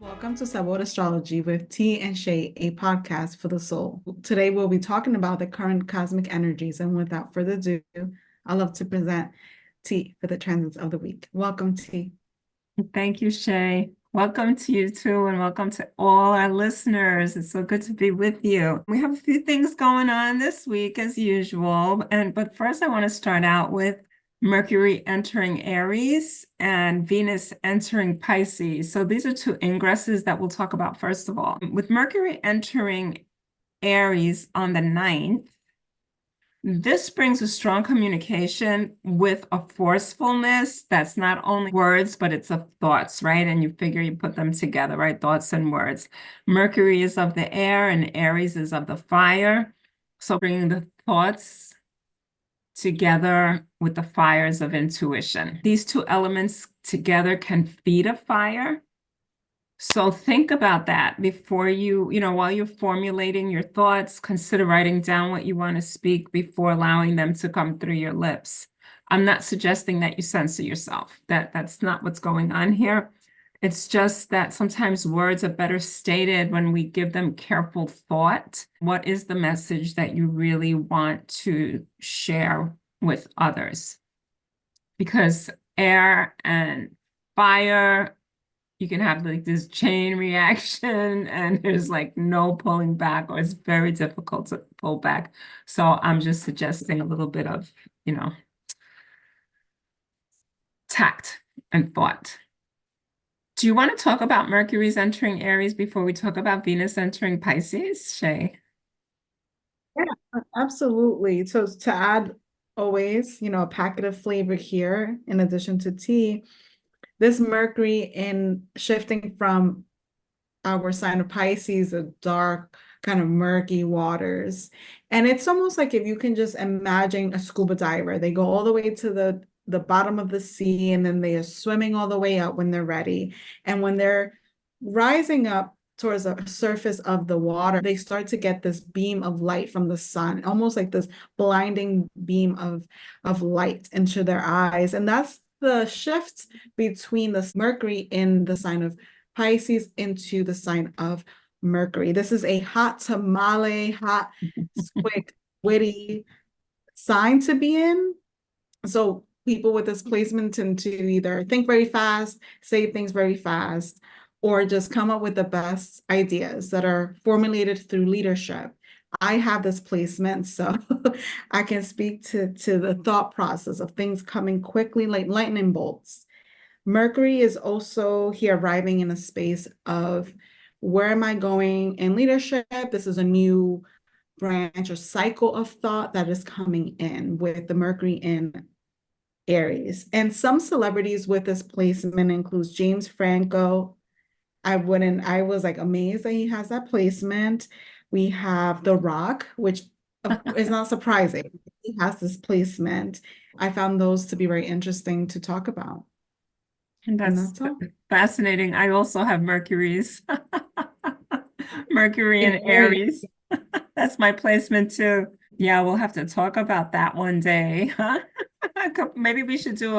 Welcome to Sabor Astrology with T and Shay, a podcast for the soul. Today we'll be talking about the current cosmic energies, and without further ado, I'd love to present T for the transits of the week. Welcome, T. Thank you, Shay. Welcome to you too, and welcome to all our listeners. It's so good to be with you. We have a few things going on this week as usual, but first I want to start out with Mercury entering Aries and Venus entering Pisces. So these are two ingresses that we'll talk about first of all. With Mercury entering Aries on the 9th, this brings a strong communication with a forcefulness that's not only words, but it's of thoughts, right? And you figure you put them together, right? Thoughts and words. Mercury is of the air and Aries is of the fire. So bringing the thoughts together with the fires of intuition. These two elements together can feed a fire. So think about that before while you're formulating your thoughts, consider writing down what you want to speak before allowing them to come through your lips. I'm not suggesting that you censor yourself. That's not what's going on here. It's just that sometimes words are better stated when we give them careful thought. What is the message that you really want to share with others? Because air and fire, you can have like this chain reaction and there's like no pulling back, or it's very difficult to pull back. So I'm just suggesting a little bit of, tact and thought. Do you want to talk about Mercury's entering Aries before we talk about Venus entering Pisces, Shay? Yeah, absolutely. So to add always, a packet of flavor here, in addition to tea, this Mercury in shifting from our sign of Pisces, a dark, kind of murky waters. And it's almost like if you can just imagine a scuba diver, they go all the way to the bottom of the sea and then they are swimming all the way up when they're ready. And when they're rising up towards the surface of the water, they start to get this beam of light from the sun, almost like this blinding beam of light into their eyes. And that's the shift between the Mercury in the sign of Pisces into the sign of Mercury. This is a hot tamale, hot, quick, witty sign to be in. So people with this placement tend to either think very fast, say things very fast, or just come up with the best ideas that are formulated through leadership. I have this placement, so I can speak to the thought process of things coming quickly like lightning bolts. Mercury is also here arriving in a space of where am I going in leadership? This is a new branch or cycle of thought that is coming in with the Mercury in Aries. And some celebrities with this placement includes James Franco. I was like amazed that he has that placement. We have The Rock, which is not surprising. He has this placement. I found those to be very interesting to talk about. And And that's that's all. fascinating. I also have Mercury's, Mercury and In Aries. Aries. That's my placement too. Yeah, we'll have to talk about that one day, huh? Maybe we should do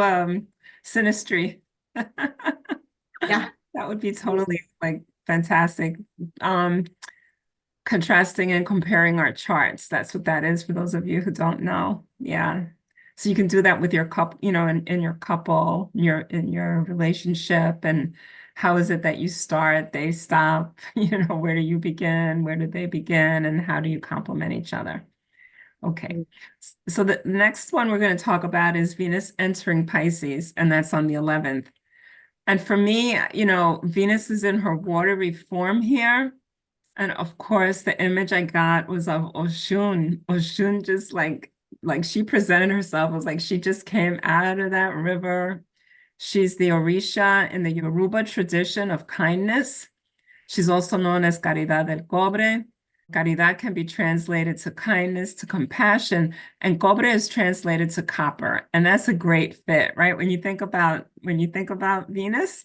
synastry. Yeah. That would be totally like fantastic. Um, Contrasting and comparing our charts. That's what that is for those of you who don't know. Yeah. So you can do that with your couple, in your couple, in your relationship, and how is it that you start, they stop, where do you begin, where do they begin, and how do you complement each other? Okay. So the next one we're going to talk about is Venus entering Pisces, and that's on the 11th. And for me, Venus is in her watery form here. And of course, the image I got was of Oshun. Oshun just like she presented herself as like she just came out of that river. She's the Orisha in the Yoruba tradition of kindness. She's also known as Caridad del Cobre. Caridad can be translated to kindness, to compassion, and cobre is translated to copper. And that's a great fit, right? When you think about Venus,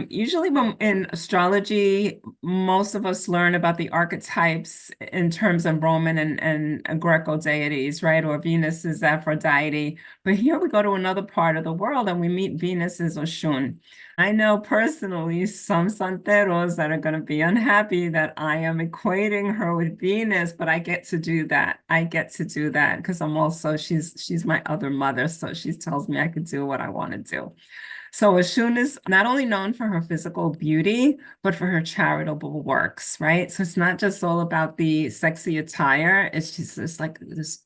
Usually when in astrology, most of us learn about the archetypes in terms of Roman and Greco deities, right? Or Venus is Aphrodite. But here we go to another part of the world and we meet Venus as Oshun. I know personally some santeros that are going to be unhappy that I am equating her with Venus, but I get to do that. I get to do that because I'm also, she's my other mother. So she tells me I can do what I want to do. So Oshun is not only known for her physical beauty, but for her charitable works, right? So it's not just all about the sexy attire. It's just like this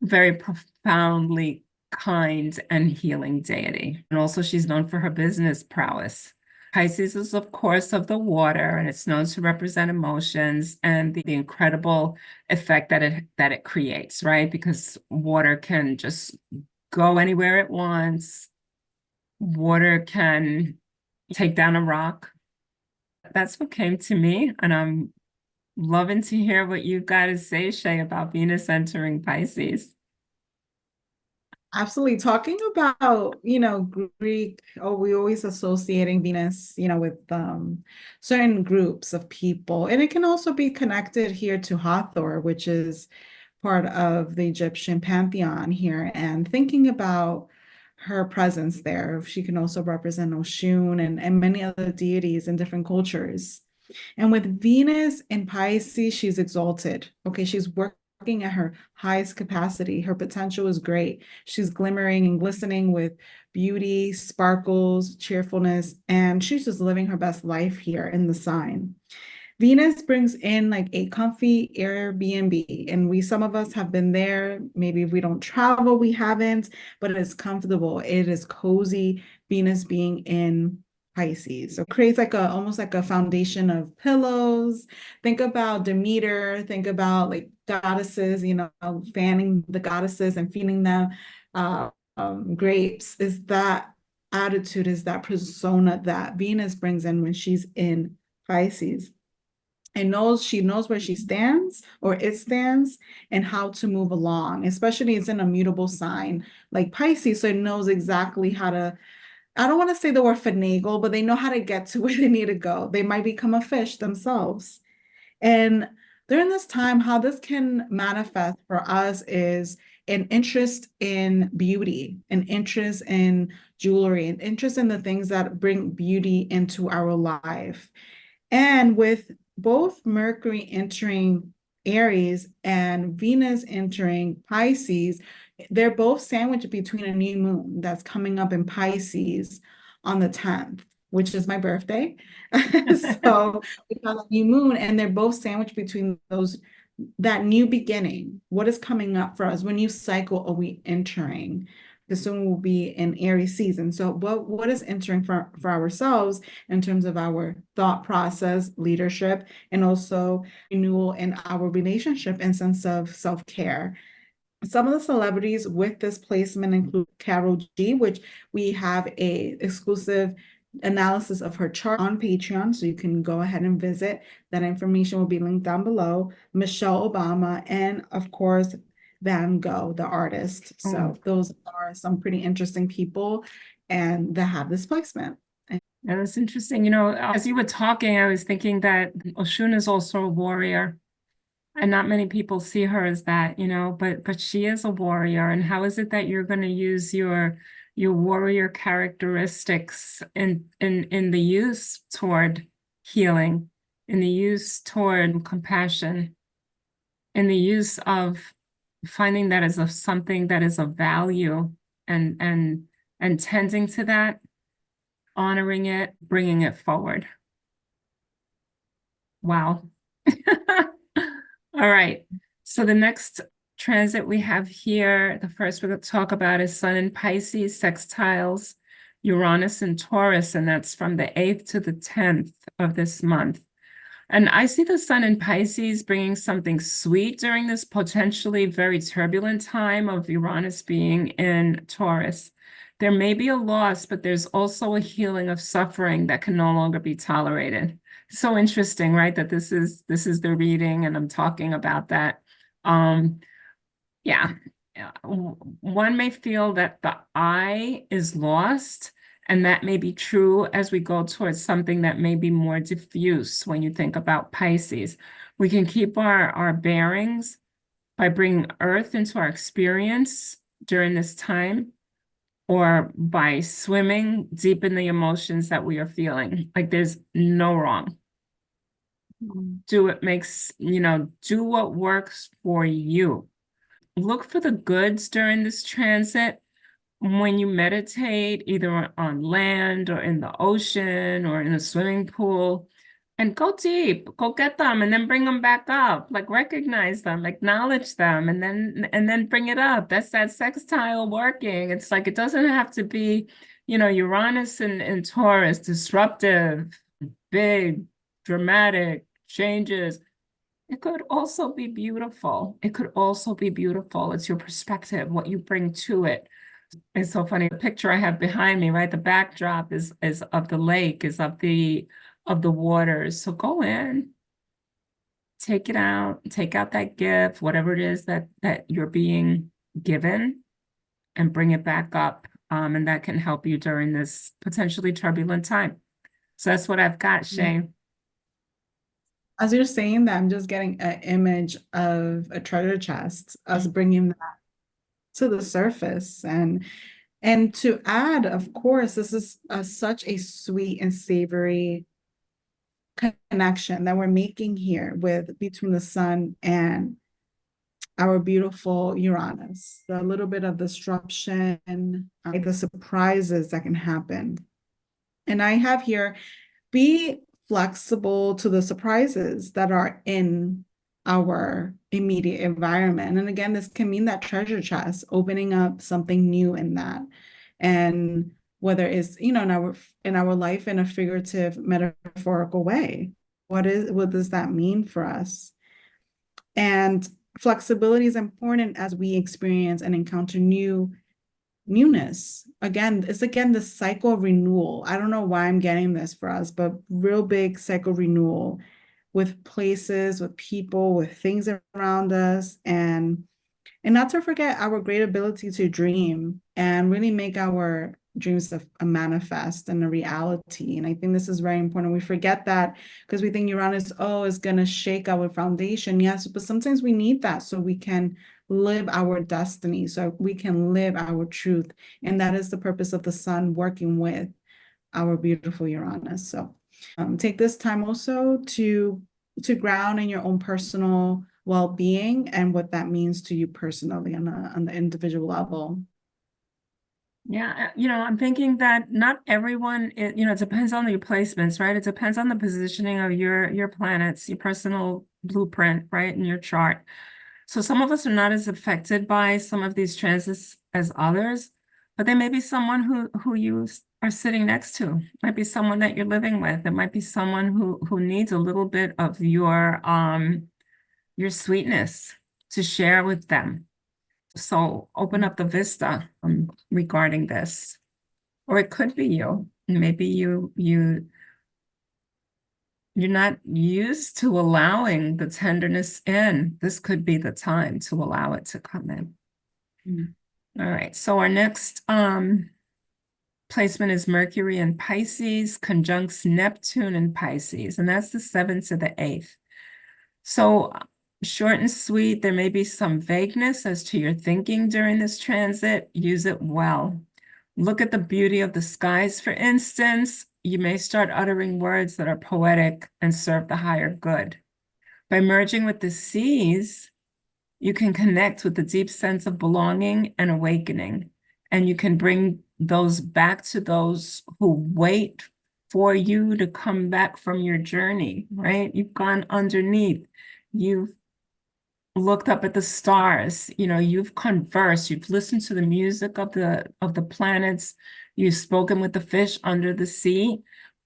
very profoundly kind and healing deity. And also she's known for her business prowess. Pisces is, of course, of the water, and it's known to represent emotions and the incredible effect that it creates, right? Because water can just go anywhere it wants. Water can take down a rock. That's what came to me, and I'm loving to hear what you've got to say, Shay, about Venus entering Pisces. Absolutely. Talking about, Greek, oh, we always associating Venus, with certain groups of people. And it can also be connected here to Hathor, which is part of the Egyptian pantheon here. And thinking about her presence there, she can also represent Oshun and many other deities in different cultures. And with Venus in Pisces, she's exalted. Okay, she's working at her highest capacity. Her potential is great. She's glimmering and glistening with beauty, sparkles, cheerfulness, and she's just living her best life here in the sign. Venus brings in like a comfy Airbnb, and some of us have been there. Maybe if we don't travel, we haven't, but it's comfortable. It is cozy. Venus being in Pisces. So it creates like almost like a foundation of pillows. Think about Demeter, think about like goddesses, fanning the goddesses and feeding them grapes. Is that attitude, is that persona that Venus brings in when she's in Pisces, and she knows where she stands or it stands and how to move along, especially it's in a mutable sign like Pisces, so it knows exactly how to, I don't want to say the word finagle, but they know how to get to where they need to go. They might become a fish themselves. And during this time, how this can manifest for us is an interest in beauty, an interest in jewelry, an interest in the things that bring beauty into our life. And with both Mercury entering Aries and Venus entering Pisces, they're both sandwiched between a new moon that's coming up in Pisces on the 10th, which is my birthday. So we have a new moon, and they're both sandwiched between that new beginning. What is coming up for us? What new cycle are we entering? Because soon we'll be in Aries season. So what is entering for ourselves in terms of our thought process, leadership, and also renewal in our relationship and sense of self-care. Some of the celebrities with this placement include Carol G, which we have a exclusive analysis of her chart on Patreon, so you can go ahead and visit. That information will be linked down below. Michelle Obama, and of course, Van Gogh, the artist. So those are some pretty interesting people and that have this placement. Yeah, that's interesting. You know, as you were talking, I was thinking that Oshun is also a warrior. And not many people see her as that, but she is a warrior. And how is it that you're going to use your warrior characteristics in the use toward healing, in the use toward compassion, in the use of finding that as of something that is of value and tending to that, honoring it, bringing it forward. Wow. All right. So the next transit we have here, the first we're going to talk about is Sun in Pisces, sextiles, Uranus and Taurus, and that's from the 8th to the 10th of this month. And I see the Sun in Pisces bringing something sweet during this potentially very turbulent time of Uranus being in Taurus. There may be a loss, but there's also a healing of suffering that can no longer be tolerated. So interesting, right? That this is the reading, and I'm talking about that. Yeah. One may feel that the I is lost And that may be true as we go towards something that may be more diffuse when you think about Pisces. We can keep our bearings by bringing earth into our experience during this time, or by swimming deep in the emotions that we are feeling. Like there's no wrong. Do what makes, do what works for you. Look for the goods during this transit. When you meditate, either on land or in the ocean or in a swimming pool, and go deep, go get them and then bring them back up. Like recognize them, acknowledge them, and then bring it up. That's that sextile working. It's like it doesn't have to be, Uranus and Taurus, disruptive, big, dramatic changes. It could also be beautiful. It could also be beautiful. It's your perspective, what you bring to it. It's so funny. The picture I have behind me, right? The backdrop is of the lake, is of the waters. So go in, take it out, take out that gift, whatever it is that you're being given, and bring it back up. And that can help you during this potentially turbulent time. So that's what I've got, Shay. As you're saying that, I'm just getting an image of a treasure chest, us bringing that to the surface. And to add, of course, this is such a sweet and savory connection that we're making here with between the sun and our beautiful Uranus. A little bit of disruption, the surprises that can happen. And I have here, be flexible to the surprises that are in our immediate environment. And again, this can mean that treasure chest, opening up something new in that. And whether it's, in our life in a figurative, metaphorical way. What does that mean for us? And flexibility is important as we experience and encounter newness. Again, it's the cycle of renewal. I don't know why I'm getting this for us, but real big cycle renewal with places, with people, with things around us, and not to forget our great ability to dream and really make our dreams a manifest and a reality. And I think this is very important. We forget that because we think Uranus, is going to shake our foundation. Yes, but sometimes we need that so we can live our destiny, so we can live our truth. And that is the purpose of the sun working with our beautiful Uranus. So take this time also to ground in your own personal well-being and what that means to you personally on the individual level. Yeah, I'm thinking that not everyone, it depends on your placements, right? It depends on the positioning of your planets, your personal blueprint, right, in your chart. So some of us are not as affected by some of these transits as others, but there may be someone who you are sitting next to, might be someone that you're living with. It might be someone who needs a little bit of your sweetness to share with them. So open up the vista regarding this. Or it could be you. Maybe you're not used to allowing the tenderness in. This could be the time to allow it to come in. All right. So our next placement is Mercury in Pisces, conjuncts Neptune in Pisces, and that's the 7th to the 8th. So short and sweet, there may be some vagueness as to your thinking during this transit. Use it well. Look at the beauty of the skies, for instance. You may start uttering words that are poetic and serve the higher good. By merging with the seas, you can connect with the deep sense of belonging and awakening. And you can bring those back to those who wait for you to come back from your journey, right? You've gone underneath. You've looked up at the stars, you've conversed, you've listened to the music of the planets, you've spoken with the fish under the sea,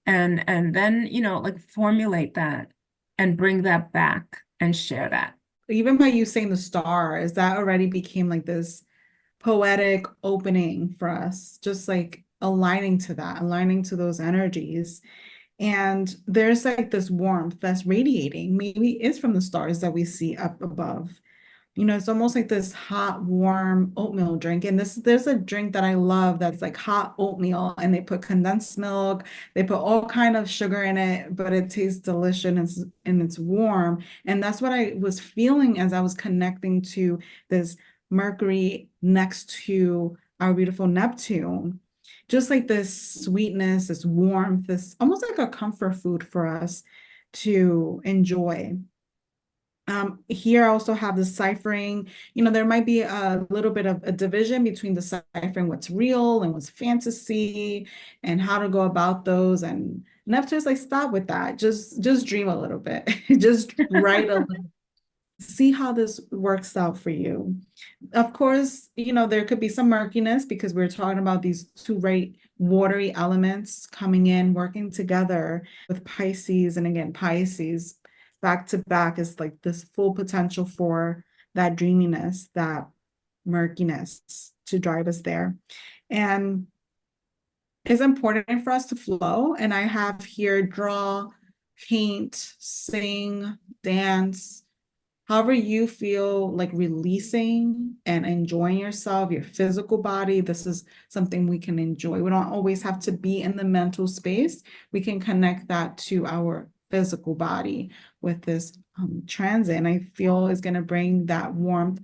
and then formulate that and bring that back and share that. Even by you saying the stars, that already became like this poetic opening for us, just like aligning to those energies. And there's like this warmth that's radiating. Maybe it's from the stars that we see up above. It's almost like this hot, warm oatmeal drink. And there's a drink that I love that's like hot oatmeal, and they put condensed milk, they put all kind of sugar in it, but it tastes delicious and it's warm. And that's what I was feeling as I was connecting to this Mercury next to our beautiful Neptune. Just like this sweetness, this warmth, this almost like a comfort food for us to enjoy. Here I also have the ciphering. There might be a little bit of a division between the ciphering what's real and what's fantasy and how to go about those. And Neptune's like, stop with that. Just dream a little bit. Just write a little, see how this works out for you. Of course, there could be some murkiness because we're talking about these two right watery elements coming in, working together with Pisces. And again, Pisces back to back is like this full potential for that dreaminess, that murkiness to drive us there. And it's important for us to flow. And I have here draw, paint, sing, dance, however you feel like releasing and enjoying yourself, your physical body. This is something we can enjoy. We don't always have to be in the mental space. We can connect that to our physical body with this transit. And I feel is going to bring that warmth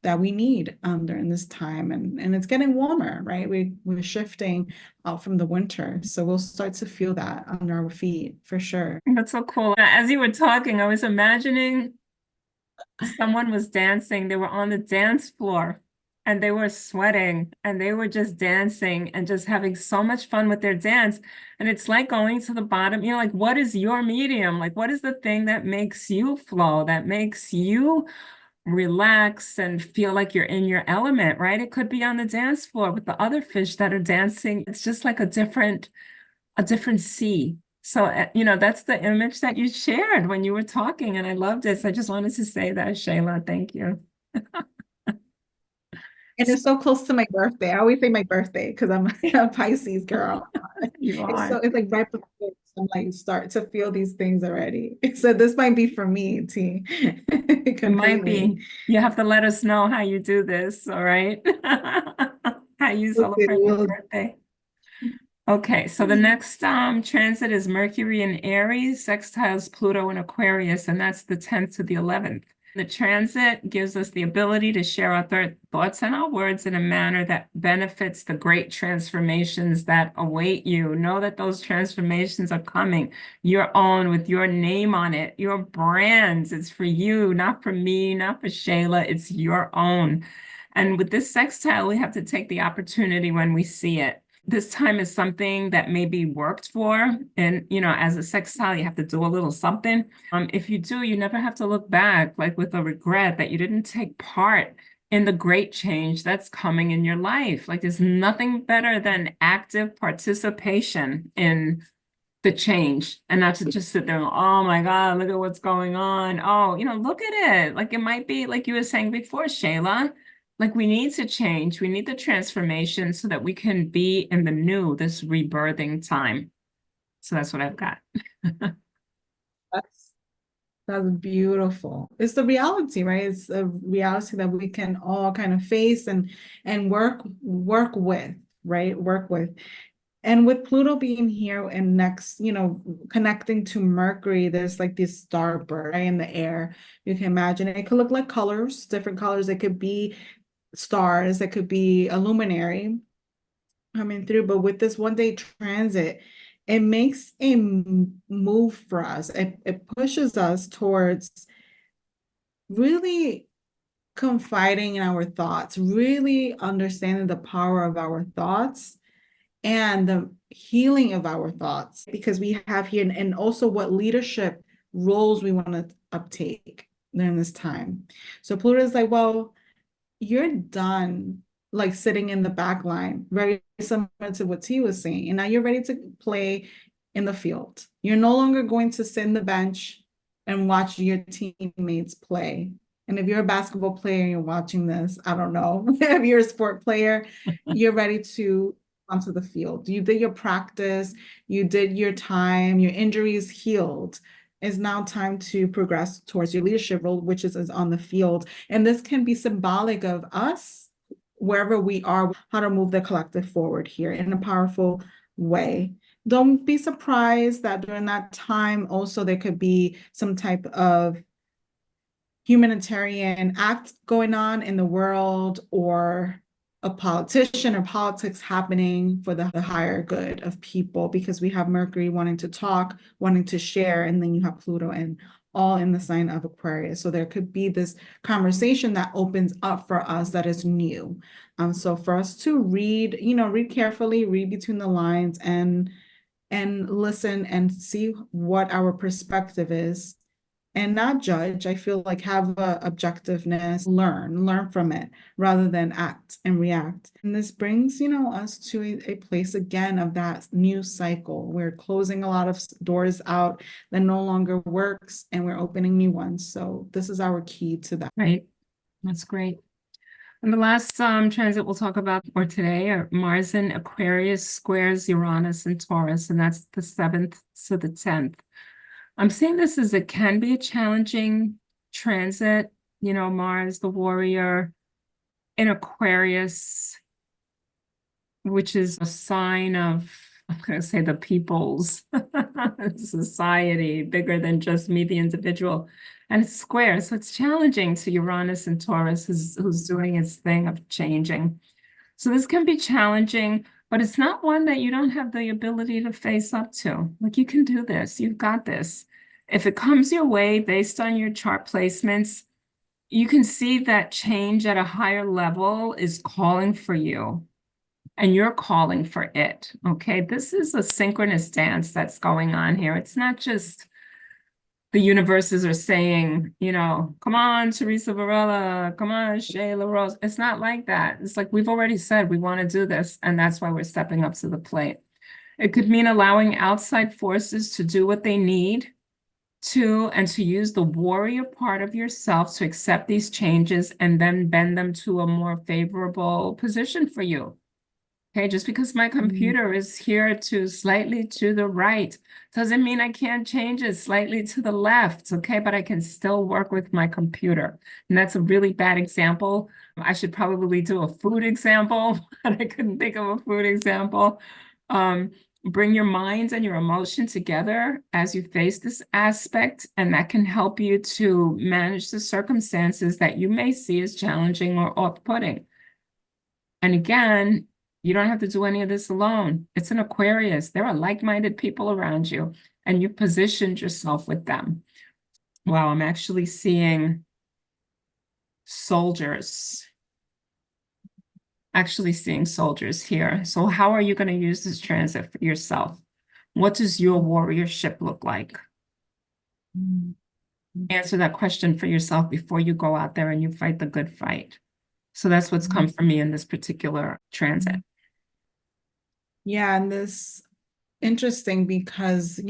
that we need during this time. And it's getting warmer, right? We're shifting out from the winter. So we'll start to feel that under our feet for sure. That's so cool. As you were talking, I was imagining someone was dancing. They were on the dance floor and they were sweating and they were just dancing and just having so much fun with their dance. And it's like going to the bottom, like, what is your medium? Like, what is the thing that makes you flow, that makes you relax and feel like you're in your element, right? It could be on the dance floor with the other fish that are dancing. It's just like a different sea. So, that's the image that you shared when you were talking, and I loved it. So I just wanted to say that, Shayla. Thank you. And it's so close to my birthday. I always say my birthday because I'm a Pisces girl. You are. It's like right before I'm like start to feel these things already. So this might be for me, T. It might Completely. be. You have to let us know how you do this, all right? How you We'll do, celebrate your birthday. Okay, so the next transit is Mercury in Aries, sextiles Pluto in Aquarius, and that's the 10th to the 11th. The transit gives us the ability to share our thoughts and our words in a manner that benefits the great transformations that await you. Know that those transformations are coming, your own, with your name on it, your brands. It's for you, not for me, not for Shayla. It's your own. And with this sextile, we have to take the opportunity when we see it. This time is something that may be worked for. And, as a sextile, you have to do a little something. If you do, you never have to look back, like with a regret that you didn't take part in the great change that's coming in your life. Like there's nothing better than active participation in the change and not to just sit there and, oh my God, look at what's going on. Oh, look at it. Like it might be like you were saying before, Shayla, like we need to change. We need the transformation so that we can be in the new, this rebirthing time. So that's what I've got. That's that's beautiful. It's the reality, right? It's a reality that we can all kind of face and work with, right? Work with. And with Pluto being here and next, connecting to Mercury, there's like this star bird right, in the air. You can imagine it could look like colors, different colors. It could be stars, it could be a luminary coming through. But with this 1 day transit, it makes a move for us. It pushes us towards really confiding in our thoughts, really understanding the power of our thoughts and the healing of our thoughts, because we have here, and also what leadership roles we want to uptake during this time. So Pluto is like, well, you're done like sitting in the back line, very similar to what T was saying. And now you're ready to play in the field. You're no longer going to sit in the bench and watch your teammates play. And if you're a basketball player and you're watching this, I don't know, if you're a sport player, you're ready to onto the field. You did your practice, you did your time, your injuries healed. It's now time to progress towards your leadership role, which is on the field. And this can be symbolic of us, wherever we are, how to move the collective forward here in a powerful way. Don't be surprised that during that time also there could be some type of humanitarian act going on in the world, or a politician or politics happening for the higher good of people, because we have Mercury wanting to talk, wanting to share, and then you have Pluto and all in the sign of Aquarius. So there could be this conversation that opens up for us that is new. So for us to read, read carefully, read between the lines, and listen and see what our perspective is, and not judge. I feel like have a objectiveness, learn from it rather than act and react. And this brings, us to a place again of that new cycle. We're closing a lot of doors out that no longer works, and we're opening new ones. So this is our key to that. Right. That's great. And the last transit we'll talk about for today are Mars in Aquarius squares Uranus and Taurus, and that's the 7th to the 10th. I'm seeing this as it can be a challenging transit, Mars, the warrior, in Aquarius, which is a sign of, I'm going to say, the people's society, bigger than just me, the individual. And it's square, so it's challenging to Uranus and Taurus, who's doing its thing of changing. So this can be challenging, but it's not one that you don't have the ability to face up to. Like, you can do this, you've got this. If it comes your way based on your chart placements, you can see that change at a higher level is calling for you, and you're calling for it, okay? This is a synchronous dance that's going on here. It's not just the universes are saying, come on, Theresa Varela, come on, Shayla Rose. It's not like that. It's like, we've already said we want to do this, and that's why we're stepping up to the plate. It could mean allowing outside forces to do what they need to, and to use the warrior part of yourself to accept these changes and then bend them to a more favorable position for you. Okay, just because my computer is here to slightly to the right doesn't mean I can't change it slightly to the left, okay? But I can still work with my computer. And that's a really bad example. I should probably do a food example, but I couldn't think of a food example. Bring your mind and your emotion together as you face this aspect, and that can help you to manage the circumstances that you may see as challenging or off-putting. And again, you don't have to do any of this alone. It's an Aquarius. There are like-minded people around you, and you've positioned yourself with them. Wow, I'm actually seeing soldiers. Actually seeing soldiers here. So how are you going to use this transit for yourself? What does your warriorship look like? Answer that question for yourself before you go out there and you fight the good fight. So that's what's come for me in this particular transit. Yeah, and this interesting because,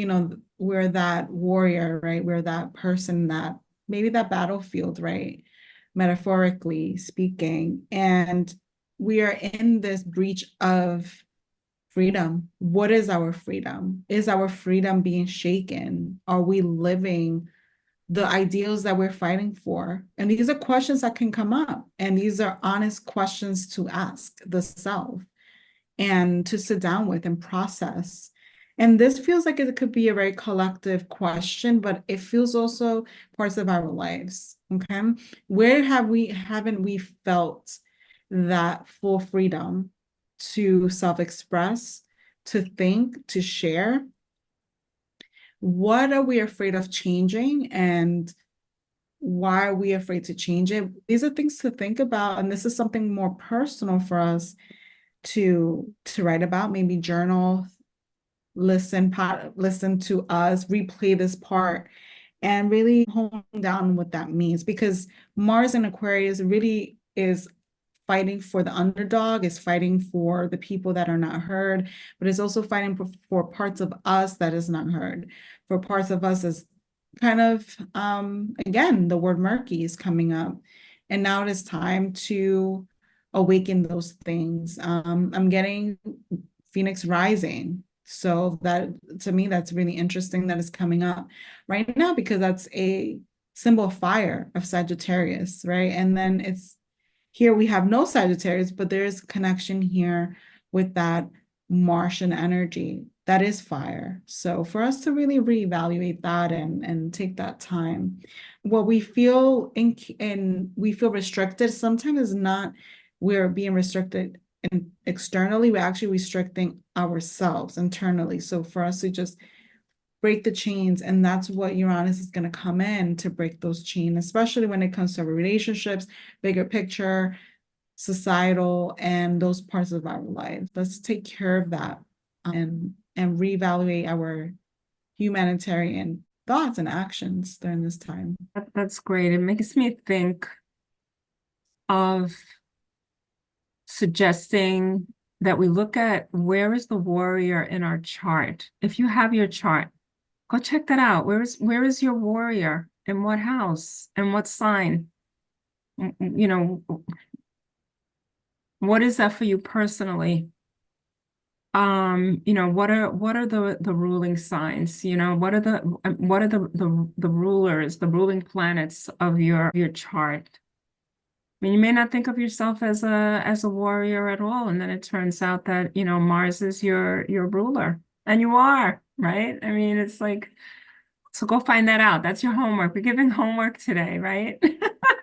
we're that warrior, right? We're that person that maybe that battlefield, right? Metaphorically speaking. And we are in this breach of freedom. What is our freedom? Is our freedom being shaken? Are we living the ideals that we're fighting for? And these are questions that can come up. And these are honest questions to ask the self and to sit down with and process. And this feels like it could be a very collective question, but it feels also parts of our lives. Okay. Where haven't we felt that full freedom to self-express, to think, to share? What are we afraid of changing, and why are we afraid to change it? These are things to think about. And this is something more personal for us to write about, maybe journal, listen to us, replay this part, and really hone down what that means. Because Mars in Aquarius really is fighting for the underdog, is fighting for the people that are not heard, but is also fighting for parts of us that is not heard, for parts of us as kind of, again, the word murky is coming up. And now it is time to awaken those things. I'm getting Phoenix rising. So that, to me, that's really interesting that it's coming up right now, because that's a symbol of fire, of Sagittarius, right? And then it's here we have no Sagittarius, but there is a connection here with that Martian energy that is fire. So for us to really reevaluate that and take that time, what we feel we feel restricted sometimes is not we're being restricted and externally, we're actually restricting ourselves internally. So for us to just break the chains, and that's what Uranus is going to come in to break those chains, especially when it comes to relationships, bigger picture, societal, and those parts of our life. Let's take care of that, and reevaluate our humanitarian thoughts and actions during this time. That's great. It makes me think of suggesting that we look at where is the warrior in our chart. If you have your chart, go check that out. Where is your warrior? In what house? And what sign? You know, what is that for you personally? What are the ruling signs? What are the rulers, the ruling planets of your chart? I mean, you may not think of yourself as a warrior at all, and then it turns out that, Mars is your ruler, and you are, right? I mean, it's like, so go find that out. That's your homework. We're giving homework today, right?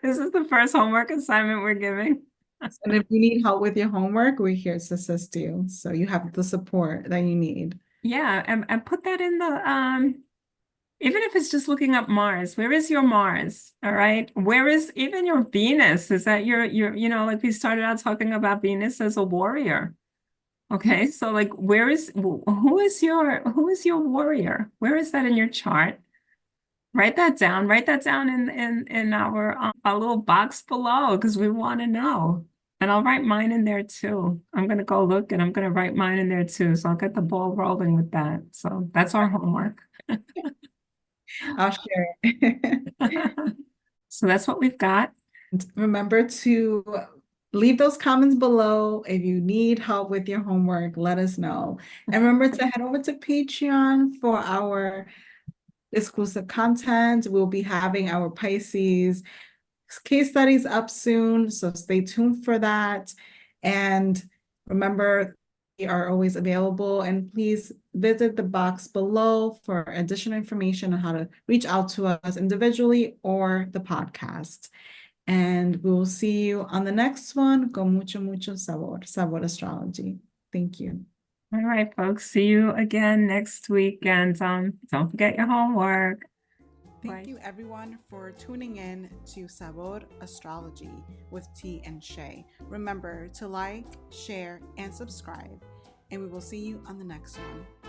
This is the first homework assignment we're giving. And if you need help with your homework, we're here to assist you. So you have the support that you need. Yeah, and put that in even if it's just looking up Mars, where is your Mars? All right. Where is even your Venus? Is that like we started out talking about Venus as a warrior. Okay. So like who is your warrior? Where is that in your chart? Write that down. Write that down in our little box below, because we want to know. And I'll write mine in there too. I'm gonna go look and I'm gonna write mine in there too. So I'll get the ball rolling with that. So that's our homework. I'll share it. So that's what we've got. Remember to leave those comments below. If you need help with your homework, let us know. And remember to head over to Patreon for our exclusive content. We'll be having our Pisces case studies up soon, so stay tuned for that. And remember, we are always available, and please visit the box below for additional information on how to reach out to us individually or the podcast. And we will see you on the next one. Con mucho, mucho sabor. Sabor Astrology. Thank you. All right, folks. See you again next week. And don't forget your homework. Thank you, everyone, for tuning in to Sabor Astrology with T and Shay. Remember to like, share, and subscribe, and we will see you on the next one.